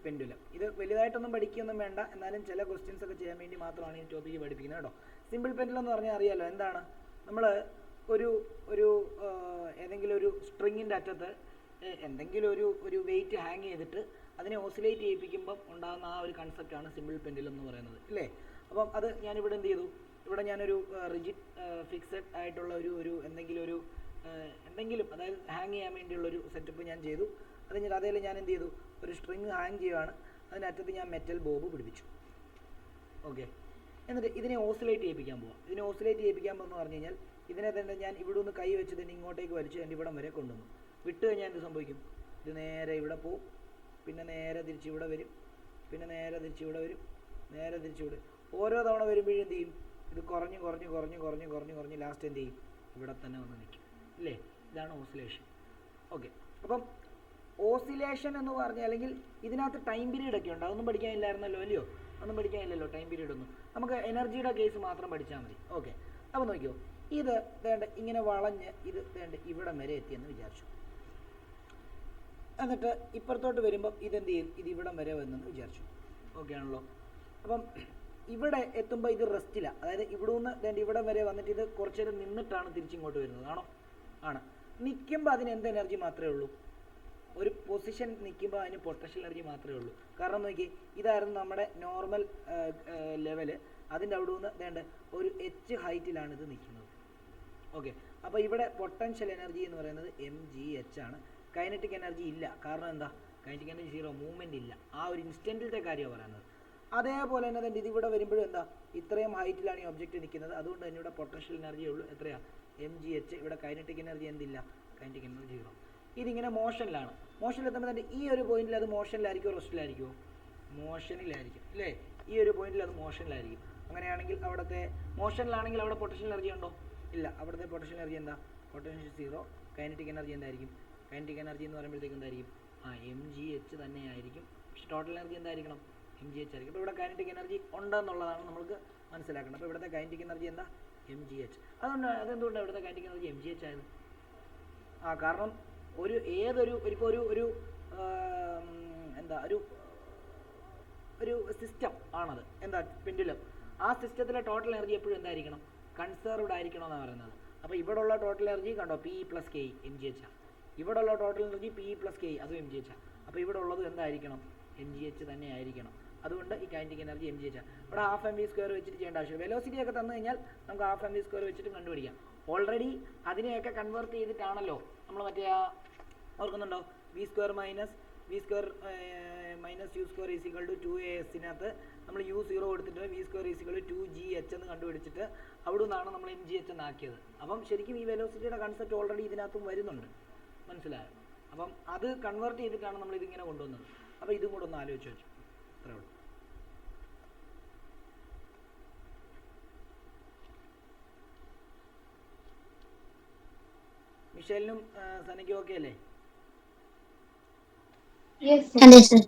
Pendulum. ഇത് വലുതായിട്ടൊന്നും പഠിക്കുകയൊന്നും വേണ്ട, എന്നാലും ചില ക്വസ്റ്റ്യൻസ് ഒക്കെ ചെയ്യാൻ വേണ്ടി മാത്രമാണ് ഈ ടോപ്പിക്ക് പഠിപ്പിക്കുന്നത് കേട്ടോ. സിമ്പിൾ പെൻഡുലം എന്ന് പറഞ്ഞാൽ അറിയാലോ എന്താണ്. നമ്മൾ ഒരു ഒരു ഏതെങ്കിലും ഒരു സ്ട്രിങ്ങിൻ്റെ അറ്റത്ത് എന്തെങ്കിലും ഒരു വെയിറ്റ് ഹാങ് ചെയ്തിട്ട് അതിനെ ഓസിലേറ്റ് ചെയ്യിപ്പിക്കുമ്പം ഉണ്ടാകുന്ന ആ ഒരു കൺസെപ്റ്റാണ് സിമ്പിൾ പെൻഡുലം എന്ന് പറയുന്നത് അല്ലേ. അപ്പം അത് ഞാനിവിടെ എന്ത് ചെയ്തു, ഇവിടെ ഞാനൊരു റിജിഡ് ഫിക്സഡ് ആയിട്ടുള്ള ഒരു എന്തെങ്കിലും അതായത് ഹാങ് ചെയ്യാൻ വേണ്ടിയുള്ളൊരു സെറ്റപ്പ് ഞാൻ ചെയ്തു. അത് കഴിഞ്ഞിട്ട് അതേപോലെ ഞാൻ എന്ത് ചെയ്തു, ഒരു സ്ട്രിങ് ഹാങ് ചെയ്യുകയാണ്, അതിനകത്ത് ഞാൻ മെറ്റൽ ബോബ് പിടിപ്പിച്ചു. ഓക്കെ, എന്നിട്ട് ഇതിനെ ഓസിലേറ്റ് ചെയ്യിപ്പിക്കാൻ പോവാം. ഇതിനെ ഓസിലേറ്റ് ചെയ്യിപ്പിക്കാൻ പോകുന്നു പറഞ്ഞു കഴിഞ്ഞാൽ ഇതിനെ തന്നെ ഞാൻ ഇവിടെ നിന്ന് കൈ വെച്ച് തന്നെ ഇങ്ങോട്ടേക്ക് വലിച്ച് എൻ്റെ ഇവിടം വരെ കൊണ്ടുവന്നു. വിട്ട് കഴിഞ്ഞാൽ എന്ത് സംഭവിക്കും, ഇത് നേരെ ഇവിടെ പോവും, പിന്നെ നേരെ തിരിച്ച് ഇവിടെ വരും, പിന്നെ നേരെ തിരിച്ച് ഇവിടെ വരും, നേരെ തിരിച്ച് ഇവിടെ. ഓരോ തവണ വരുമ്പോഴും എന്ത് ചെയ്യും, ഇത് കുറഞ്ഞ് കുറഞ്ഞ് കുറഞ്ഞ് കുറഞ്ഞ് കുറഞ്ഞ് കുറഞ്ഞ് ലാസ്റ്റ് എന്ത് ചെയ്യും, ഇവിടെ തന്നെ വന്ന് നിൽക്കും അല്ലേ. ഇതാണ് ഓസിലേഷൻ. ഓക്കെ, അപ്പം ഓസിലേഷൻ എന്ന് പറഞ്ഞാൽ, അല്ലെങ്കിൽ ഇതിനകത്ത് ടൈം പീരീഡ് ഒക്കെ ഉണ്ട്, അതൊന്നും പഠിക്കാനില്ലായിരുന്നല്ലോ അല്ലയോ, ഒന്നും പഠിക്കാനില്ലല്ലോ ടൈം പീരീഡ് ഒന്നും. നമുക്ക് എനർജിയുടെ കേസ് മാത്രം പഠിച്ചാൽ മതി. ഓക്കെ, അപ്പോൾ നോക്കിയോ, ഇത് വേണ്ട ഇങ്ങനെ വളഞ്ഞ് ഇത് വേണ്ട ഇവിടം വരെ എത്തിയെന്ന് വിചാരിച്ചു. എന്നിട്ട് ഇപ്പുറത്തോട്ട് വരുമ്പം ഇതെന്ത് ചെയ്യും, ഇത് ഇവിടം വരെ വന്നെന്ന് വിചാരിച്ചു. ഓക്കെ ആണല്ലോ. അപ്പം ഇവിടെ എത്തുമ്പോൾ ഇത് റെസ്റ്റില്ല, അതായത് ഇവിടെ നിന്ന് വേണ്ട ഇവിടം വരെ വന്നിട്ട് ഇത് കുറച്ച് നേരം നിന്നിട്ടാണ് തിരിച്ചിങ്ങോട്ട് വരുന്നത്. ആണോ? ആണ്. നിൽക്കുമ്പോൾ അതിന് എന്ത് എനർജി മാത്രമേ ഉള്ളൂ, ഒരു പൊസിഷൻ നിൽക്കുമ്പോൾ അതിന് പൊട്ടൻഷ്യൽ എനർജി മാത്രമേ ഉള്ളൂ. കാരണം നോക്കി, ഇതായിരുന്നു നമ്മുടെ നോർമൽ ലെവല്, അതിൻ്റെ അവിടെ നിന്ന് വേണ്ട ഒരു എച്ച് ഹൈറ്റിലാണ് ഇത് നിൽക്കുന്നത്. ഓക്കെ, അപ്പോൾ ഇവിടെ പൊട്ടൻഷ്യൽ എനർജി എന്ന് പറയുന്നത് mgh ആണ്. കൈനറ്റിക് എനർജി ഇല്ല, കാരണം എന്താ, കൈനറ്റിക് എനർജി സീറോ, മൂവ്മെൻറ്റ് ഇല്ല, ആ ഒരു ഇൻസ്റ്റൻറ്റിലത്തെ കാര്യമാണ് പറയുന്നത്. അതേപോലെ തന്നെ തന്നെ ഇതിവിടെ വരുമ്പോഴും എന്താ, ഇത്രയും ഹൈറ്റിലാണ് ഈ ഒബ്ജക്റ്റ് നിൽക്കുന്നത്, അതുകൊണ്ട് തന്നെ ഇവിടെ പൊട്ടൻഷ്യൽ എനർജി ഉള്ളൂ എത്രയാണ്, mgh. ഇവിടെ കൈനറ്റിക് എനർജി എന്തില്ല, കൈനറ്റിക് എനർജി സീറോ. ഇതിങ്ങനെ മോഷനിലാണ്. മോഷനിലെത്തുമ്പോൾ തന്നെ ഈ ഒരു പോയിന്റിൽ അത് മോഷനിലായിരിക്കുമോ റെസ്റ്റിലായിരിക്കുമോ, മോഷനിലായിരിക്കും അല്ലേ. ഈ ഒരു പോയിന്റിൽ അത് മോഷനിലായിരിക്കും. അങ്ങനെയാണെങ്കിൽ അവിടുത്തെ മോഷനിലാണെങ്കിൽ അവിടെ പൊട്ടൻഷ്യൽ എനർജി ഉണ്ടോ, ഇല്ല. അവിടുത്തെ പൊട്ടൻഷ്യൽ എനർജി എന്താ, പൊട്ടൻഷ്യൽ സീറോ. കൈനറ്റിക് എനർജി എന്തായിരിക്കും, കൈനറ്റിക് എനർജി എന്ന് പറയുമ്പോഴത്തേക്ക് എന്തായിരിക്കും, mgh തന്നെയായിരിക്കും. പക്ഷേ ടോട്ടൽ എനർജി എന്തായിരിക്കണം, mgh ആയിരിക്കും. അപ്പോൾ ഇവിടെ കൈനറ്റിക് എനർജി ഉണ്ടെന്നുള്ളതാണ് നമുക്ക് മനസ്സിലാക്കേണ്ടത്. അപ്പോൾ ഇവിടുത്തെ കൈനറ്റിക് എനർജി എന്താ, mgh. അതെന്തുകൊണ്ടാണ് ഇവിടുത്തെ കൈനറ്റിക് എനർജി mgh ആയത്? കാരണം ഏതൊരു ഇപ്പോൾ ഒരു എന്താ ഒരു സിസ്റ്റം ആണത്, എന്താ പെൻഡുലം. ആ സിസ്റ്റത്തിലെ ടോട്ടൽ എനർജി എപ്പോഴും എന്തായിരിക്കണം, കൺസേർവ്ഡ് ആയിരിക്കണം എന്നാണ് പറയുന്നത്. അപ്പോൾ ഇവിടെ ഉള്ള ടോട്ടൽ എനർജി കണ്ടോ, P + K mgh. ഇവിടെ ഉള്ള ടോട്ടൽ എനർജി P + K അതും mgh. അപ്പോൾ ഇവിടെ ഉള്ളത് എന്തായിരിക്കണം, mgh തന്നെ ആയിരിക്കണം. അതുകൊണ്ട് ഈ കൈനറ്റിക് എനർജി mgh. ഇവിടെ ½ mv² വെച്ചിട്ട് ചെയ്യേണ്ട ആവശ്യമില്ല. വെലോസിറ്റി ഒക്കെ തന്നു കഴിഞ്ഞാൽ നമുക്ക് ½ mv² വെച്ചിട്ട് കണ്ടുപിടിക്കാം. ഓൾറെഡി അതിനെയൊക്കെ കൺവേർട്ട് ചെയ്തിട്ടാണല്ലോ നമ്മൾ മറ്റേ ഓർക്കുന്നുണ്ടോ, v² - u² = 2as നമ്മൾ u0 കൊടുത്തിട്ട് v² = 2gh എന്ന് കണ്ടുപിടിച്ചിട്ട് അവിടെ നിന്നാണ് നമ്മൾ mgh എന്നാക്കിയത്. അപ്പം ശരിക്കും ഈ വെലോസിറ്റിയുടെ കൺസെപ്റ്റ് ഓൾറെഡി ഇതിനകത്തും വരുന്നുണ്ട്, മനസ്സിലായോ. അപ്പം അത് കൺവേർട്ട് ചെയ്തിട്ടാണ് നമ്മൾ ഇതിങ്ങനെ കൊണ്ടുവന്നത്. അപ്പോൾ ഇതും കൂടെ ഒന്ന് ആലോചിച്ച് വെച്ചു, അത്രേ ഉള്ളൂ. മിഷേലിനും സനയ്ക്കും ഓക്കെ അല്ലേ? അതെ സർ.